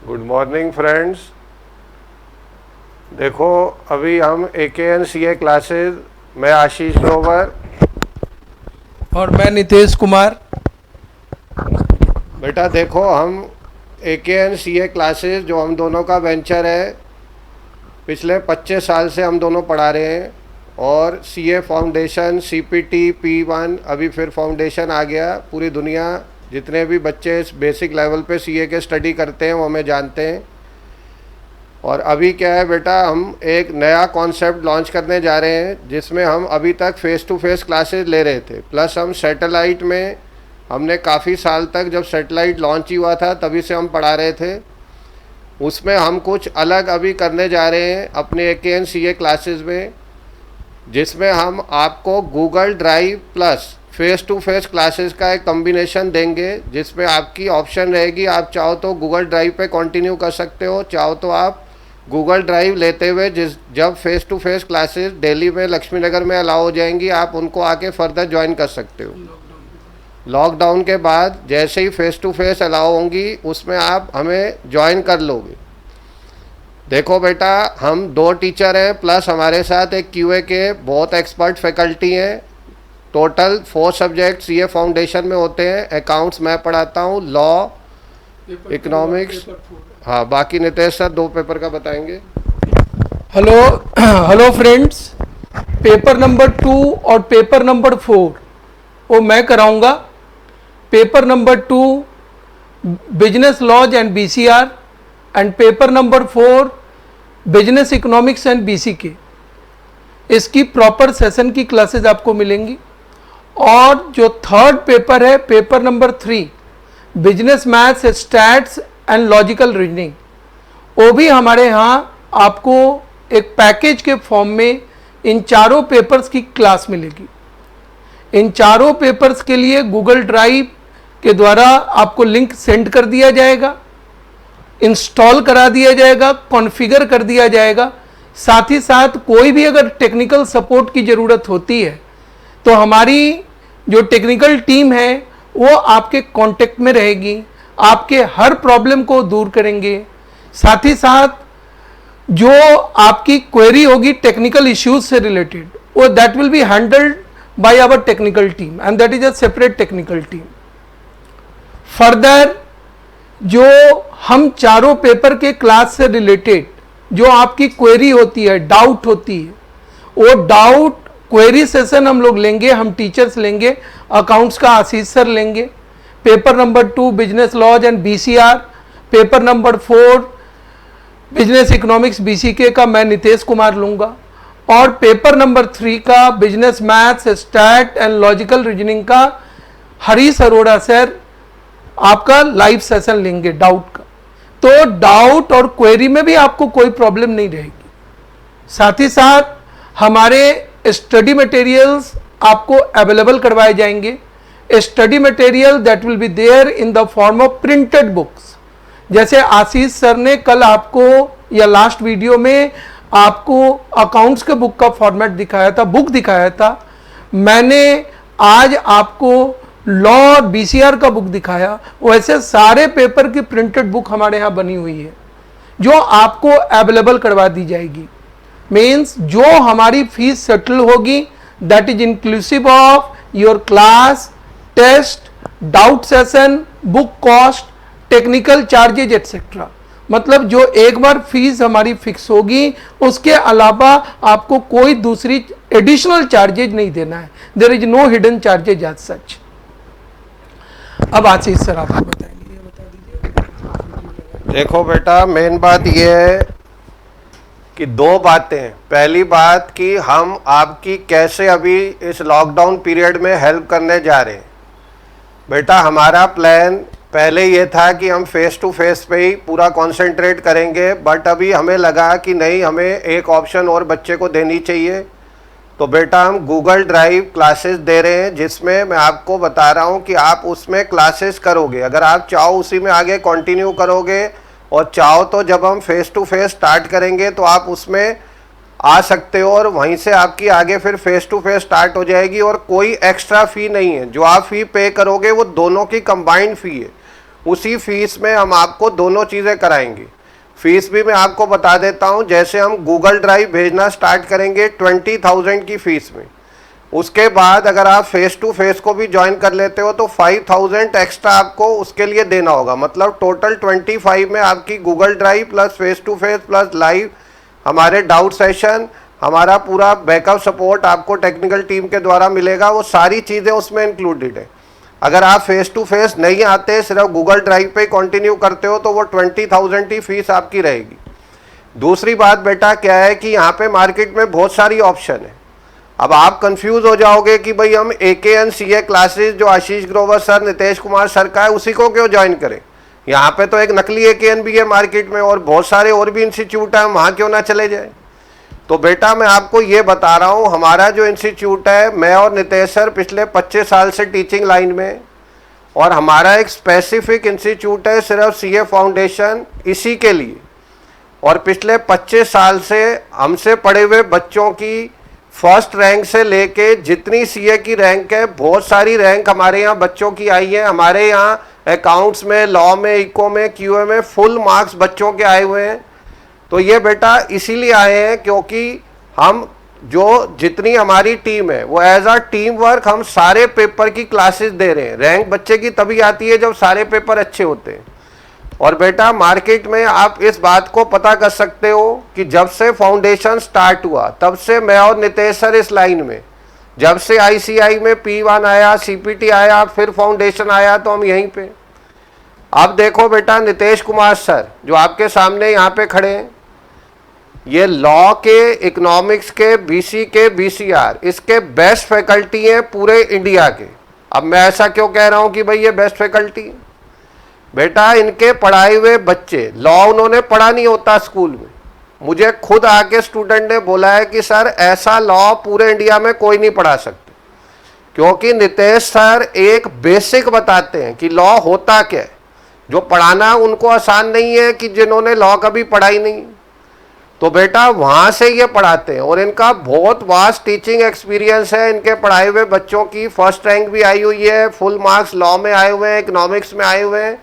Good morning friends. देखो अभी हम AKNCA क्लासेस, मैं आशीष ग्रोवर और मैं नितेश कुमार। बेटा देखो हम AKNCA क्लासेस जो हम दोनों का वेंचर है, पिछले 25 साल से हम दोनों पढ़ा रहे हैं। और CA फाउंडेशन, CPT, P1, अभी फिर फाउंडेशन आ गया। पूरी दुनिया जितने भी बच्चे इस बेसिक लेवल पे CA के स्टडी करते हैं वो हमें जानते हैं। और अभी क्या है बेटा, हम एक नया कॉन्सेप्ट लॉन्च करने जा रहे हैं जिसमें हम अभी तक फेस टू फेस क्लासेस ले रहे थे, प्लस हम सैटेलाइट में हमने काफ़ी साल तक, जब सैटेलाइट लॉन्च ही हुआ था तभी से हम पढ़ा रहे थे, उसमें हम कुछ अलग अभी करने जा रहे हैं अपने AKNCA क्लासेस में, जिसमें हम आपको Google drive plus face to face classes का एक कम्बिनेशन देंगे, जिसमें आपकी ऑप्शन रहेगी, आप चाहो तो गूगल ड्राइव पे कंटिन्यू कर सकते हो, चाहो तो आप गूगल ड्राइव लेते हुए जब face to face classes Delhi में लक्ष्मी नगर में अलाउ हो जाएंगी, आप उनको आके फर्दर ज्वाइन कर सकते हो। लॉकडाउन के बाद जैसे ही फेस टू फेस अलाउ होंगी उसमें आप हमें ज्वाइन कर लोगे। देखो बेटा, हम 2 टीचर हैं, प्लस हमारे साथ एक QA के बहुत एक्सपर्ट फैकल्टी हैं। टोटल 4 सब्जेक्ट CA फाउंडेशन में होते हैं। अकाउंट्स मैं पढ़ाता हूँ, लॉ, इकोनॉमिक्स। हाँ, बाकी नितेश सर 2 पेपर का बताएंगे। हेलो फ्रेंड्स, पेपर नंबर 2 और पेपर नंबर 4 वो मैं कराऊंगा। Paper number 2 business laws and BCR and paper number 4 business economics and BCK। इसकी प्रॉपर सेशन की क्लासेस आपको मिलेंगी। और जो थर्ड पेपर है, paper number 3 business maths, stats and logical reasoning, वो भी हमारे यहाँ आपको एक पैकेज के फॉर्म में इन चारों पेपर्स की क्लास मिलेगी। इन चारों पेपर्स के लिए गूगल ड्राइव के द्वारा आपको लिंक सेंड कर दिया जाएगा, इंस्टॉल करा दिया जाएगा, कॉन्फ़िगर कर दिया जाएगा। साथ ही साथ कोई भी अगर टेक्निकल सपोर्ट की ज़रूरत होती है तो हमारी जो टेक्निकल टीम है वो आपके कांटेक्ट में रहेगी, आपके हर प्रॉब्लम को दूर करेंगे। साथ ही साथ जो आपकी क्वेरी होगी टेक्निकल इश्यूज से रिलेटेड, वो that will be handled by our technical team and that is a separate technical team. Further जो हम चारों पेपर के क्लास से रिलेटेड जो आपकी क्वेरी होती है, डाउट होती है, वो डाउट क्वेरी सेशन हम लोग लेंगे, हम टीचर्स लेंगे। अकाउंट्स का आशीष सर लेंगे। Paper number 2 business laws and BCR, paper number 4 business economics BCK का मैं नितेश कुमार लूँगा। और पेपर नंबर 3 का business maths, stat and logical reasoning का हरीश अरोड़ा सर आपका लाइव सेशन लेंगे डाउट का। तो डाउट और क्वेरी में भी आपको कोई प्रॉब्लम नहीं रहेगी। साथ ही साथ हमारे स्टडी मटेरियल्स आपको अवेलेबल करवाए जाएंगे। Study material that will be there in the form of printed books. जैसे आशीष सर ने कल आपको या लास्ट वीडियो में आपको अकाउंट्स के बुक का फॉर्मेट दिखाया था, बुक दिखाया था, मैंने आज आपको लॉ और BCR का बुक दिखाया। वैसे सारे पेपर की प्रिंटेड बुक हमारे यहाँ बनी हुई है जो आपको अवेलेबल करवा दी जाएगी। मीन्स जो हमारी फीस सेटल होगी that is inclusive of your class, test, doubt session, book cost, technical charges etcetera. मतलब जो एक बार फीस हमारी फिक्स होगी उसके अलावा आपको कोई दूसरी एडिशनल चार्जेज नहीं देना है। There is no hidden charges as such. अब आशीष सर आपको बताएंगे, ये बता दीजिए। देखो बेटा, मेन बात यह है कि 2 बातें। पहली बात कि हम आपकी कैसे अभी इस लॉकडाउन पीरियड में हेल्प करने जा रहे हैं। बेटा हमारा प्लान पहले ये था कि हम फेस टू फेस पे ही पूरा कंसंट्रेट करेंगे, बट अभी हमें लगा कि नहीं, हमें एक ऑप्शन और बच्चे को देनी चाहिए। तो बेटा हम गूगल ड्राइव क्लासेस दे रहे हैं, जिसमें मैं आपको बता रहा हूँ कि आप उसमें क्लासेस करोगे। अगर आप चाहो उसी में आगे कंटिन्यू करोगे, और चाहो तो जब हम फेस टू फेस स्टार्ट करेंगे तो आप उसमें आ सकते हो, और वहीं से आपकी आगे फिर फेस टू फेस स्टार्ट हो जाएगी। और कोई एक्स्ट्रा फ़ी नहीं है, जो आप फ़ी पे करोगे वो दोनों की कंबाइंड फ़ी है। उसी फीस में हम आपको दोनों चीज़ें कराएंगे। फीस भी मैं आपको बता देता हूं, जैसे हम गूगल ड्राइव भेजना स्टार्ट करेंगे 20,000 की फीस में, उसके बाद अगर आप फेस टू फेस को भी ज्वाइन कर लेते हो तो 5,000 एक्स्ट्रा आपको उसके लिए देना होगा। मतलब टोटल 25 में आपकी Google drive plus face to face plus live हमारे डाउट सेशन, हमारा पूरा बैकअप सपोर्ट आपको टेक्निकल टीम के द्वारा मिलेगा, वो सारी चीज़ें उसमें इंक्लूडेड है। अगर आप फेस टू फेस नहीं आते, सिर्फ गूगल ड्राइव पे कंटिन्यू करते हो, तो वो 20,000 ही फीस आपकी रहेगी। दूसरी बात बेटा क्या है कि यहाँ पे मार्केट में बहुत सारी ऑप्शन है। अब आप कंफ्यूज हो जाओगे कि भाई हम AKN CA क्लासेस जो आशीष ग्रोवर सर, नितेश कुमार सर का है, उसी को क्यों ज्वाइन करें। यहाँ पे तो एक नकली AKN भी है मार्केट में और बहुत सारे और भी इंस्टीट्यूट है, वहाँ क्यों ना चले जाए। तो बेटा मैं आपको ये बता रहा हूँ, हमारा जो इंस्टीट्यूट है, मैं और नितेश सर पिछले 25 साल से टीचिंग लाइन में, और हमारा एक स्पेसिफिक इंस्टीट्यूट है सिर्फ CA फाउंडेशन इसी के लिए। और पिछले 25 साल से हमसे पढ़े हुए बच्चों की फर्स्ट रैंक से लेके जितनी CA की रैंक है, बहुत सारी रैंक हमारे यहाँ बच्चों की आई है। हमारे यहाँ अकाउंट्स में, लॉ में, इको में, QA में फुल मार्क्स बच्चों के आए हुए हैं। तो ये बेटा इसीलिए आए हैं क्योंकि हम जो जितनी हमारी टीम है वो एज अ टीम वर्क हम सारे पेपर की क्लासेस दे रहे हैं। रैंक बच्चे की तभी आती है जब सारे पेपर अच्छे होते हैं। और बेटा मार्केट में आप इस बात को पता कर सकते हो कि जब से फाउंडेशन स्टार्ट हुआ तब से मैं और नितेश सर इस लाइन में, जब से ICI में P1 आया, CPT आया, फिर फाउंडेशन आया, तो हम यहीं पे। अब देखो बेटा नितेश कुमार सर जो आपके सामने यहाँ पे खड़े हैं, ये लॉ के, इकोनॉमिक्स के, BC के, BCR इसके बेस्ट फैकल्टी हैं पूरे इंडिया के। अब मैं ऐसा क्यों कह रहा हूं कि भाई ये बेस्ट फैकल्टी है? बेटा इनके पढ़ाए हुए बच्चे, लॉ उन्होंने पढ़ा नहीं होता स्कूल में, मुझे खुद आके स्टूडेंट ने बोला है कि सर ऐसा लॉ पूरे इंडिया में कोई नहीं पढ़ा सकते, क्योंकि नितेश सर एक बेसिक बताते हैं कि लॉ होता क्या है। जो पढ़ाना उनको आसान नहीं है कि जिन्होंने लॉ कभी पढ़ाई नहीं, तो बेटा वहाँ से ये पढ़ाते हैं। और इनका बहुत वास्ट टीचिंग एक्सपीरियंस है। इनके पढ़ाए हुए बच्चों की फर्स्ट रैंक भी आई हुई है, फुल मार्क्स लॉ में आए हुए हैं, इकोनॉमिक्स में आए हुए हैं।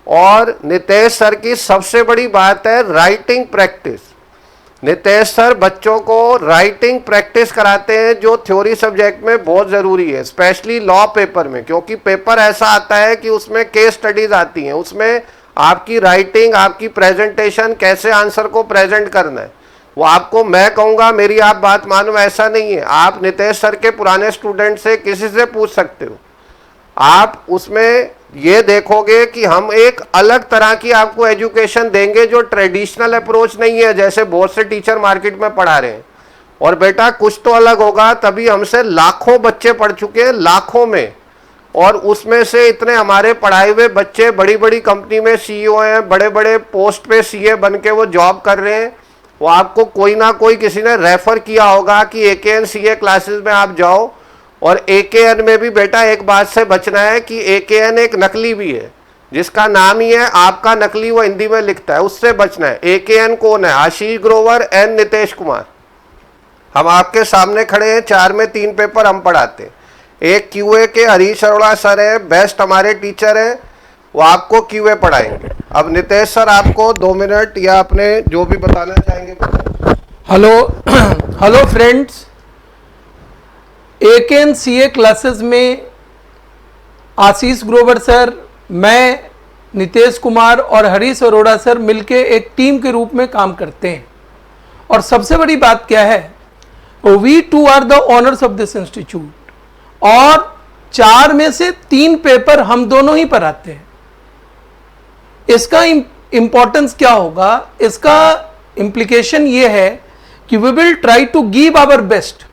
और नितेश सर की सबसे बड़ी बात है राइटिंग प्रैक्टिस। नितेश सर बच्चों को राइटिंग प्रैक्टिस कराते हैं जो थ्योरी सब्जेक्ट में बहुत ज़रूरी है, स्पेशली लॉ पेपर में, क्योंकि पेपर ऐसा आता है कि उसमें केस स्टडीज़ आती हैं, उसमें आपकी राइटिंग, आपकी प्रेजेंटेशन, कैसे आंसर को प्रेजेंट करना है, वो आपको मैं कहूँगा, मेरी आप बात मानो, ऐसा नहीं है। आप नितेश सर के पुराने स्टूडेंट से किसी से पूछ सकते हो, आप उसमें ये देखोगे कि हम एक अलग तरह की आपको एजुकेशन देंगे जो ट्रेडिशनल अप्रोच नहीं है जैसे बहुत से टीचर मार्केट में पढ़ा रहे हैं। और बेटा कुछ तो अलग होगा, तभी हमसे लाखों बच्चे पढ़ चुके हैं, लाखों में, और उसमें से इतने हमारे पढ़ाए हुए बच्चे बड़ी बड़ी कंपनी में CEO हैं, बड़े बड़े पोस्ट पे CA बन के वो जॉब कर रहे हैं। वो आपको कोई ना कोई किसी ने रेफर किया होगा कि AKN CA क्लासेस में आप जाओ। और AKN में भी बेटा एक बात से बचना है कि AKN एक नकली भी है, जिसका नाम ही है आपका नकली, वो हिंदी में लिखता है, उससे बचना है। AKN कौन है? आशीष ग्रोवर एंड नितेश कुमार। हम आपके सामने खड़े हैं, 4 में 3 पेपर हम पढ़ाते हैं। एक QA के हरीश अरोड़ा सर है, बेस्ट हमारे टीचर हैं, वो आपको QA पढ़ाएंगे। अब नितेश सर आपको 2 मिनट या अपने जो भी बताना चाहेंगे। Hello friends, AKN CA classes में आशीष ग्रोवर सर, मैं, नितेश कुमार और हरीश अरोड़ा सर मिलके एक टीम के रूप में काम करते हैं। और सबसे बड़ी बात क्या है, we two are the owners of this institute, और 4 में से 3 पेपर हम दोनों ही पढ़ाते हैं। इसका इंपॉर्टेंस क्या होगा, इसका इम्प्लीकेशन ये है कि we will try to give our best,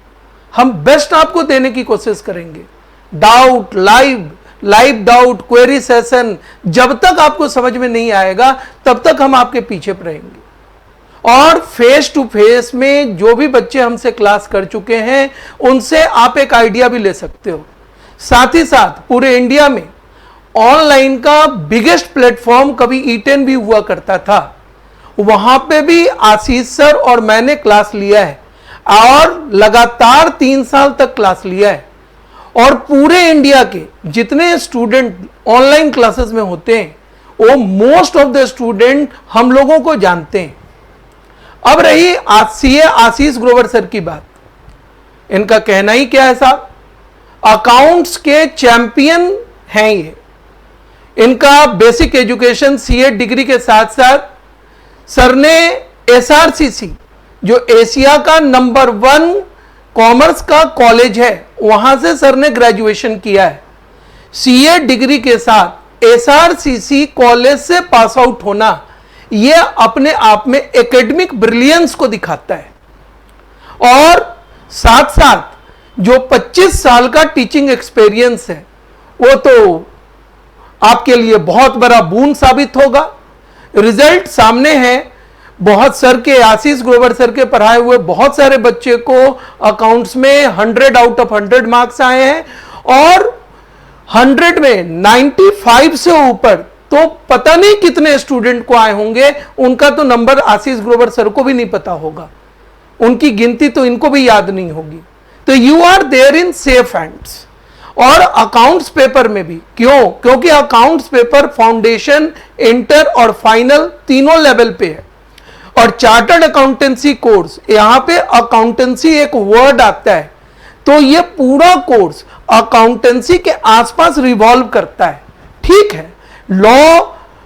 हम बेस्ट आपको देने की कोशिश करेंगे। Doubt, live doubt, query session, जब तक आपको समझ में नहीं आएगा तब तक हम आपके पीछे रहेंगे। और फेस टू फेस में जो भी बच्चे हमसे क्लास कर चुके हैं उनसे आप एक आइडिया भी ले सकते हो। साथ ही साथ पूरे इंडिया में ऑनलाइन का बिगेस्ट प्लेटफॉर्म कभी E10 भी हुआ करता था, वहां पे भी आशीष सर और मैंने क्लास लिया है, और लगातार 3 साल तक क्लास लिया है। और पूरे इंडिया के जितने स्टूडेंट ऑनलाइन क्लासेस में होते हैं वो मोस्ट ऑफ द स्टूडेंट हम लोगों को जानते हैं। अब रही सीए आशीष ग्रोवर सर की बात, इनका कहना ही क्या है साहब, अकाउंट्स के चैंपियन हैं ये। इनका बेसिक एजुकेशन सीए डिग्री के साथ साथ सर ने एसआरसीसी जो एशिया का नंबर 1 कॉमर्स का कॉलेज है वहां से सर ने ग्रेजुएशन किया है। सीए डिग्री के साथ एसआरसीसी कॉलेज से पास आउट होना यह अपने आप में एकेडमिक ब्रिलियंस को दिखाता है। और साथ साथ जो 25 साल का टीचिंग एक्सपीरियंस है वो तो आपके लिए बहुत बड़ा बून साबित होगा। रिजल्ट सामने है, बहुत सर के आशीष ग्रोवर सर के पढ़ाए हुए बहुत सारे बच्चे को अकाउंट्स में 100 आउट ऑफ 100 मार्क्स आए हैं और 100 में 95 से ऊपर तो पता नहीं कितने स्टूडेंट को आए होंगे, उनका तो नंबर आशीष ग्रोवर सर को भी नहीं पता होगा, उनकी गिनती तो इनको भी याद नहीं होगी। तो you are there in safe hands. और अकाउंट्स पेपर में भी क्यों, क्योंकि अकाउंट्स पेपर फाउंडेशन, इंटर और फाइनल तीनों लेवल पे है। और चार्टर्ड अकाउंटेंसी कोर्स, यहां पे अकाउंटेंसी एक वर्ड आता है तो ये पूरा कोर्स अकाउंटेंसी के आसपास रिवॉल्व करता है। ठीक है, लॉ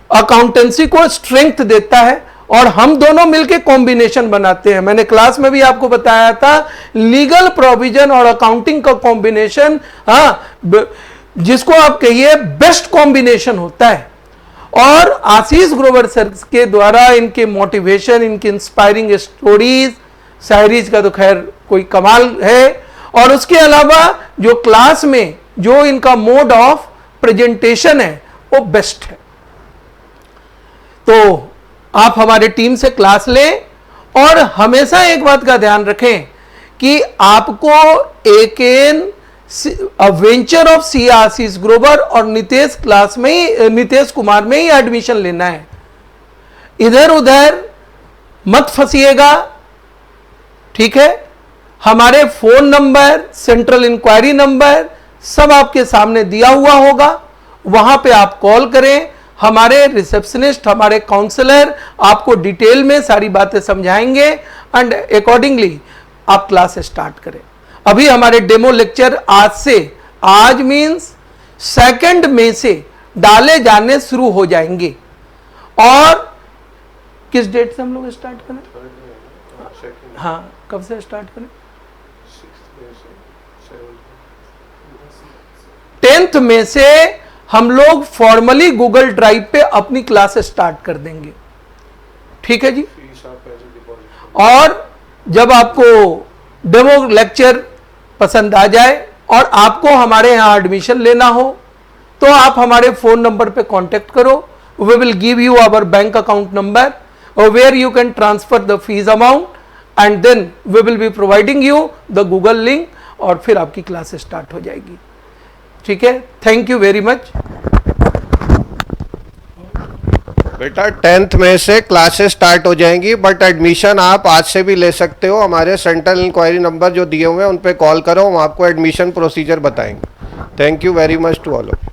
अकाउंटेंसी को स्ट्रेंथ देता है और हम दोनों मिलकर कॉम्बिनेशन बनाते हैं। मैंने क्लास में भी आपको बताया था लीगल प्रोविजन और अकाउंटिंग का कॉम्बिनेशन, जिसको आप कहिए बेस्ट कॉम्बिनेशन होता है। और आशीष ग्रोवर सर के द्वारा इनके मोटिवेशन, इनकी इंस्पायरिंग स्टोरीज, शायरीज का तो खैर कोई कमाल है। और उसके अलावा जो क्लास में जो इनका मोड ऑफ प्रेजेंटेशन है वो बेस्ट है। तो आप हमारे टीम से क्लास लें और हमेशा एक बात का ध्यान रखें कि आपको वेंचर ऑफ सी आशीष ग्रोवर और नितेश क्लास में ही, नितेश कुमार में ही एडमिशन लेना है। इधर उधर मत फंसिएगा, ठीक है। हमारे phone number, central enquiry number सब आपके सामने दिया हुआ होगा, वहां पे आप कॉल करें। हमारे रिसेप्शनिस्ट, हमारे काउंसलर आपको डिटेल में सारी बातें समझाएंगे एंड अकॉर्डिंगली आप क्लास स्टार्ट करें। अभी हमारे डेमो लेक्चर आज मींस 2 मई से डाले जाने शुरू हो जाएंगे। और किस डेट से हम लोग स्टार्ट करें? हाँ, कब से स्टार्ट करें? 10th मई से हम लोग फॉर्मली गूगल ड्राइव पे अपनी क्लास स्टार्ट कर देंगे। ठीक है जी। और जब आपको डेमो लेक्चर पसंद आ जाए और आपको हमारे यहाँ एडमिशन लेना हो तो आप हमारे फोन नंबर पे कांटेक्ट करो। We will give you our bank account number where you can transfer the fee amount and then we will be providing you the Google link और फिर आपकी क्लास स्टार्ट हो जाएगी। ठीक है, थैंक यू वेरी मच। बेटा 10th मई से classes start हो जाएंगी, बट एडमिशन आप आज से भी ले सकते हो। हमारे सेंट्रल इंक्वायरी नंबर जो दिए हुए हैं उन पे कॉल करो, हम आपको एडमिशन प्रोसीजर बताएंगे। Thank you very much to all of you.